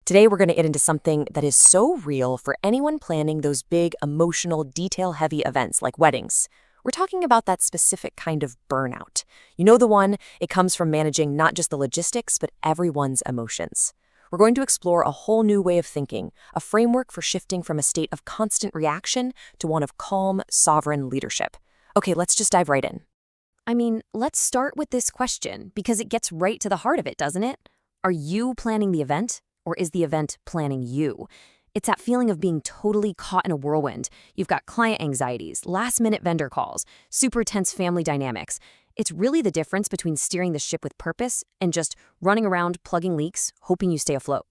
Today, we're going to get into something that is so real for anyone planning those big, emotional, detail-heavy events like weddings. We're talking about that specific kind of burnout. You know the one, it comes from managing not just the logistics, but everyone's emotions. We're going to explore a whole new way of thinking, a framework for shifting from a state of constant reaction to one of calm, sovereign leadership. Okay, let's just dive right in. Let's start with this question because it gets right to the heart of it, doesn't it? Are you planning the event? Or is the event planning you? It's that feeling of being totally caught in a whirlwind. You've got client anxieties, last-minute vendor calls, super tense family dynamics. It's really the difference between steering the ship with purpose and just running around plugging leaks, hoping you stay afloat.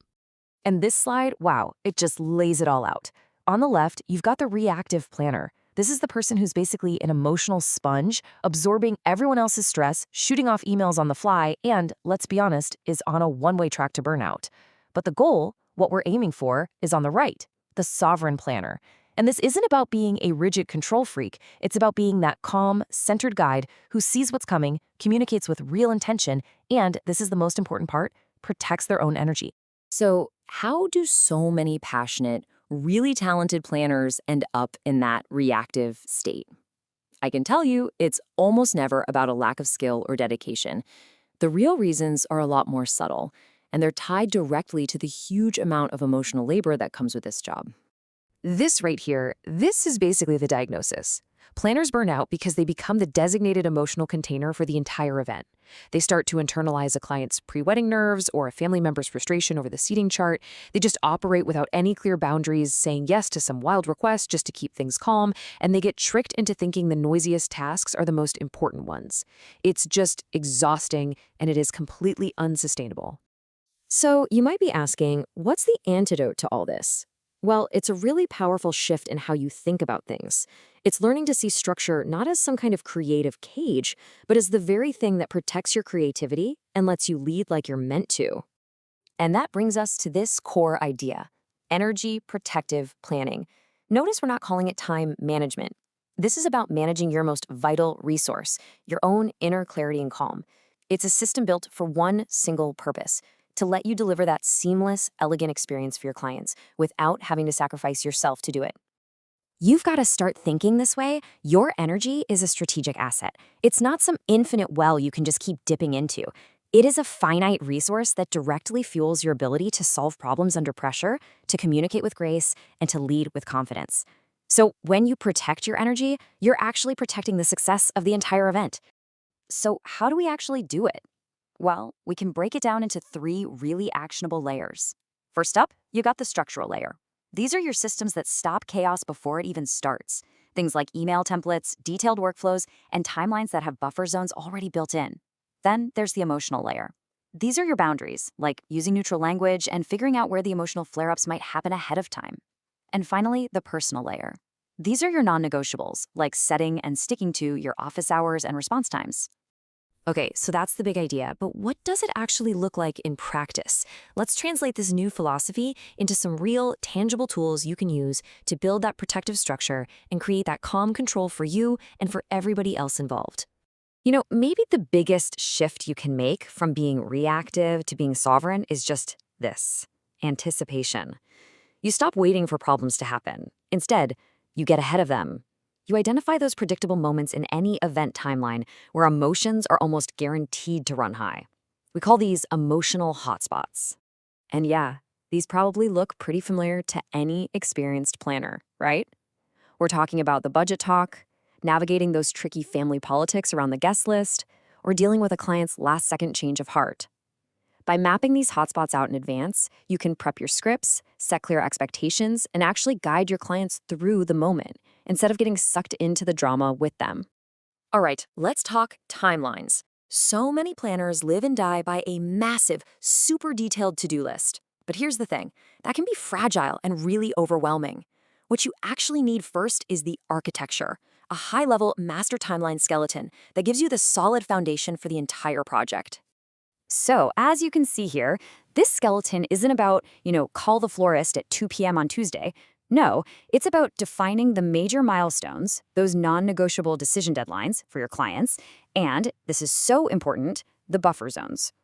And this slide, wow, it just lays it all out. On the left, you've got the reactive planner. This is the person who's basically an emotional sponge, absorbing everyone else's stress, shooting off emails on the fly, and, let's be honest, is on a one-way track to burnout. But the goal, what we're aiming for, is on the right, the sovereign planner. And this isn't about being a rigid control freak. It's about being that calm, centered guide who sees what's coming, communicates with real intention, and, this is the most important part, protects their own energy. So, how do so many passionate, really talented planners end up in that reactive state? I can tell you, it's almost never about a lack of skill or dedication. The real reasons are a lot more subtle, and they're tied directly to the huge amount of emotional labor that comes with this job. This right here, this is basically the diagnosis. Planners burn out because they become the designated emotional container for the entire event. They start to internalize a client's pre-wedding nerves or a family member's frustration over the seating chart. They just operate without any clear boundaries, saying yes to some wild requests just to keep things calm, and they get tricked into thinking the noisiest tasks are the most important ones. It's just exhausting, and it is completely unsustainable. So you might be asking, what's the antidote to all this? Well, it's a really powerful shift in how you think about things. It's learning to see structure not as some kind of creative cage, but as the very thing that protects your creativity and lets you lead like you're meant to. And that brings us to this core idea: energy protective planning. Notice we're not calling it time management. This is about managing your most vital resource, your own inner clarity and calm. It's a system built for one single purpose: to let you deliver that seamless, elegant experience for your clients without having to sacrifice yourself to do it. You've got to start thinking this way. Your energy is a strategic asset. It's not some infinite well you can just keep dipping into. It is a finite resource that directly fuels your ability to solve problems under pressure, to communicate with grace, and to lead with confidence. So when you protect your energy, you're actually protecting the success of the entire event. So how do we actually do it? Well, we can break it down into 3 really actionable layers. First up, you got the structural layer. These are your systems that stop chaos before it even starts. Things like email templates, detailed workflows, and timelines that have buffer zones already built in. Then there's the emotional layer. These are your boundaries, like using neutral language and figuring out where the emotional flare-ups might happen ahead of time. And finally, the personal layer. These are your non-negotiables, like setting and sticking to your office hours and response times. Okay, so that's the big idea, but what does it actually look like in practice? Let's translate this new philosophy into some real, tangible tools you can use to build that protective structure and create that calm control for you and for everybody else involved. Maybe the biggest shift you can make from being reactive to being sovereign is just this: anticipation. You stop waiting for problems to happen. Instead, you get ahead of them. You identify those predictable moments in any event timeline where emotions are almost guaranteed to run high. We call these emotional hotspots. And yeah, these probably look pretty familiar to any experienced planner, right? We're talking about the budget talk, navigating those tricky family politics around the guest list, or dealing with a client's last-second change of heart. By mapping these hotspots out in advance, you can prep your scripts, set clear expectations, and actually guide your clients through the moment, instead of getting sucked into the drama with them. All right, let's talk timelines. So many planners live and die by a massive, super detailed to-do list. But here's the thing, that can be fragile and really overwhelming. What you actually need first is the architecture, a high-level master timeline skeleton that gives you the solid foundation for the entire project. So, as you can see here, this skeleton isn't about, call the florist at 2 p.m. on Tuesday. No, it's about defining the major milestones, those non-negotiable decision deadlines for your clients, and, this is so important, the buffer zones.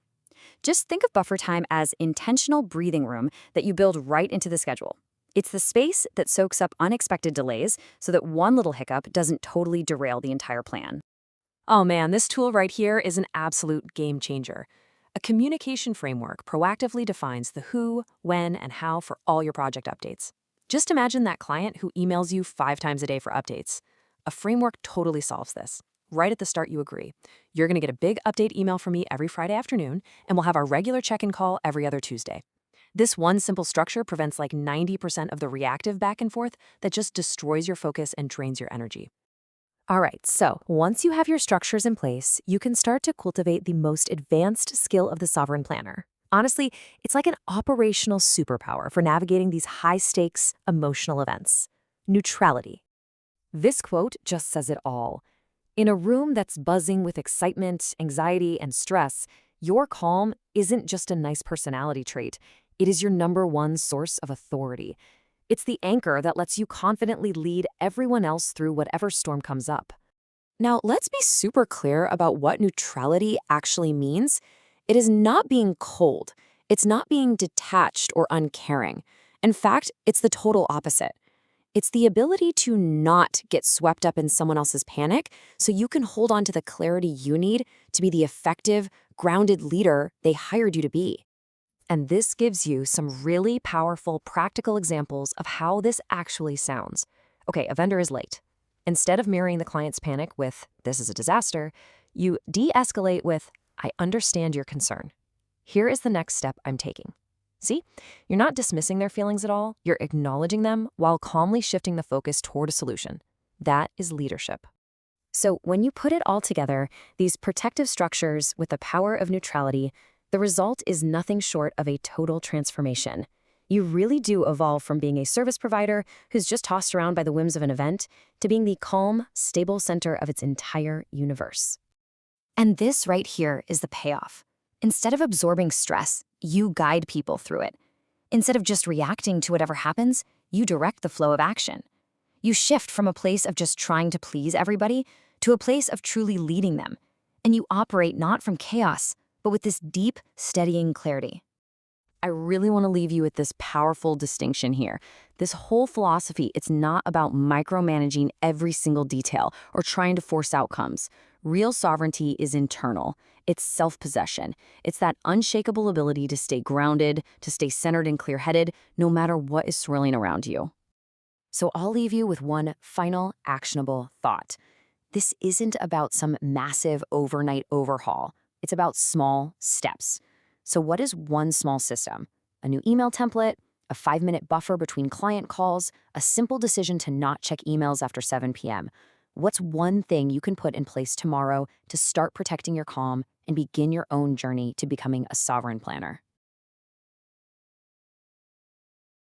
Just think of buffer time as intentional breathing room that you build right into the schedule. It's the space that soaks up unexpected delays so that one little hiccup doesn't totally derail the entire plan. Oh man, this tool right here is an absolute game changer. A communication framework proactively defines the who, when, and how for all your project updates. Just imagine that client who emails you 5 times a day for updates. A framework totally solves this. Right at the start, you agree. You're going to get a big update email from me every Friday afternoon, and we'll have our regular check-in call every other Tuesday. This one simple structure prevents like 90% of the reactive back and forth that just destroys your focus and drains your energy. All right, so once you have your structures in place, you can start to cultivate the most advanced skill of the sovereign planner. Honestly, it's like an operational superpower for navigating these high-stakes emotional events. Neutrality. This quote just says it all. In a room that's buzzing with excitement, anxiety, and stress, your calm isn't just a nice personality trait. It is your #1 source of authority. It's the anchor that lets you confidently lead everyone else through whatever storm comes up. Now, let's be super clear about what neutrality actually means. It is not being cold. It's not being detached or uncaring. In fact, it's the total opposite. It's the ability to not get swept up in someone else's panic so you can hold on to the clarity you need to be the effective, grounded leader they hired you to be. And this gives you some really powerful practical examples of how this actually sounds. Okay, a vendor is late. Instead of mirroring the client's panic with, "This is a disaster," you de-escalate with, "I understand your concern. Here is the next step I'm taking." See, you're not dismissing their feelings at all. You're acknowledging them while calmly shifting the focus toward a solution. That is leadership. So when you put it all together, these protective structures with the power of neutrality, the result is nothing short of a total transformation. You really do evolve from being a service provider who's just tossed around by the whims of an event to being the calm, stable center of its entire universe. And this right here is the payoff. Instead of absorbing stress, you guide people through it. Instead of just reacting to whatever happens, you direct the flow of action. You shift from a place of just trying to please everybody to a place of truly leading them. And you operate not from chaos, but with this deep, steadying clarity. I really want to leave you with this powerful distinction here. This whole philosophy, it's not about micromanaging every single detail or trying to force outcomes. Real sovereignty is internal. It's self-possession. It's that unshakable ability to stay grounded, to stay centered and clear-headed, no matter what is swirling around you. So I'll leave you with one final actionable thought. This isn't about some massive overnight overhaul. It's about small steps. So what is one small system? A new email template, a 5-minute buffer between client calls, a simple decision to not check emails after 7 p.m. What's one thing you can put in place tomorrow to start protecting your calm and begin your own journey to becoming a sovereign planner?